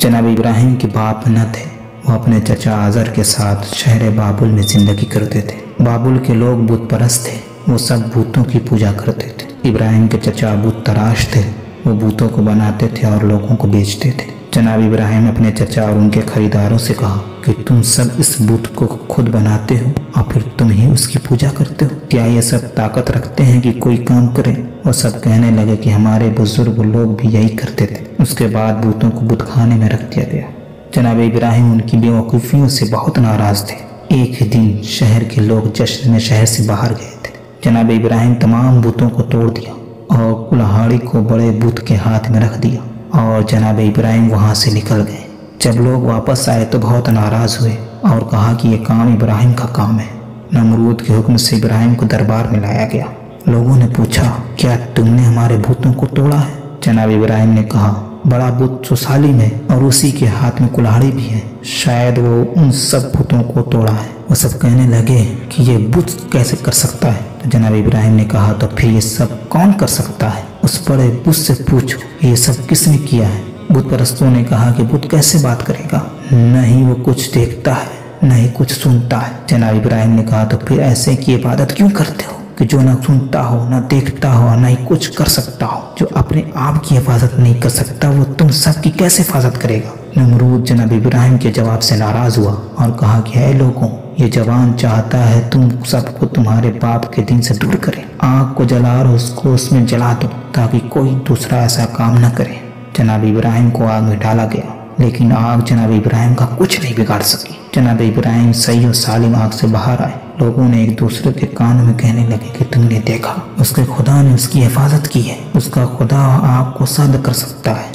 जनाब इब्राहिम के बाप न थे, वो अपने चचा आज़र के साथ शहर बाबुल में ज़िंदगी करते थे। बाबुल के लोग बुत परस्त थे, वो सब भूतों की पूजा करते थे। इब्राहिम के चचा बुत तराश थे, वो भूतों को बनाते थे और लोगों को बेचते थे। जनाब इब्राहिम अपने चचा और उनके खरीदारों से कहा कि तुम सब इस बुत को खुद बनाते हो और फिर तुम ही उसकी पूजा करते हो, क्या ये सब ताकत रखते हैं कि कोई काम करे? वो सब कहने लगे कि हमारे बुजुर्ग लोग भी यही करते थे। उसके बाद भूतों को बुत खाने में रख दिया गया। जनाब इब्राहिम उनकी बेवकूफ़ियों से बहुत नाराज़ थे। एक दिन शहर के लोग जश्न में शहर से बाहर गए थे। जनाब इब्राहिम तमाम बुतों को तोड़ दिया और कुल्हाड़ी को बड़े बुत के हाथ में रख दिया और जनाब इब्राहिम वहाँ से निकल गए। जब लोग वापस आए तो बहुत नाराज़ हुए और कहा कि ये काम इब्राहिम का काम है। नमरूद के हुक्म से इब्राहिम को दरबार में लाया गया। लोगों ने पूछा, क्या तुमने हमारे भूतों को तोड़ा है? जनाब इब्राहिम ने कहा, बड़ा बुत तो सालिम है और उसी के हाथ में कुल्हाड़ी भी है, शायद वो उन सब भूतों को तोड़ा है। वो सब कहने लगे कि ये बुत कैसे कर सकता है? तो जनाब इब्राहिम ने कहा, तो फिर ये सब कौन कर सकता है? उस बड़े बुत से पूछो ये सब किसने किया है। बुत परस्तों ने कहा कि बुत कैसे बात करेगा, न ही वो कुछ देखता है न ही कुछ सुनता है। जनाब इब्राहिम ने कहा, तो फिर ऐसे की इबादत क्यों करते हो कि जो ना सुनता हो, ना देखता हो, ना ही कुछ कर सकता हो? जो अपने आप की हिफाजत नहीं कर सकता वो तुम सबकी कैसे हिफाजत करेगा? नमरूद जनाब इब्राहिम के जवाब से नाराज हुआ और कहा कि ऐ लोगों, ये जवान चाहता है तुम सबको तुम्हारे बाप के दिन से दूर करे। आग को जला और उसको उसमें जला दो ताकि कोई दूसरा ऐसा काम न करे। जनाब इब्राहिम को आग में डाला गया, लेकिन आग जनाब इब्राहिम का कुछ नहीं बिगाड़ सकी। जनाब इब्राहिम सही और सालिम आग से बाहर आए। लोगों ने एक दूसरे के कान में कहने लगे कि तुमने देखा, उसके खुदा ने उसकी हिफाजत की है, उसका खुदा आग को सर्द कर सकता है।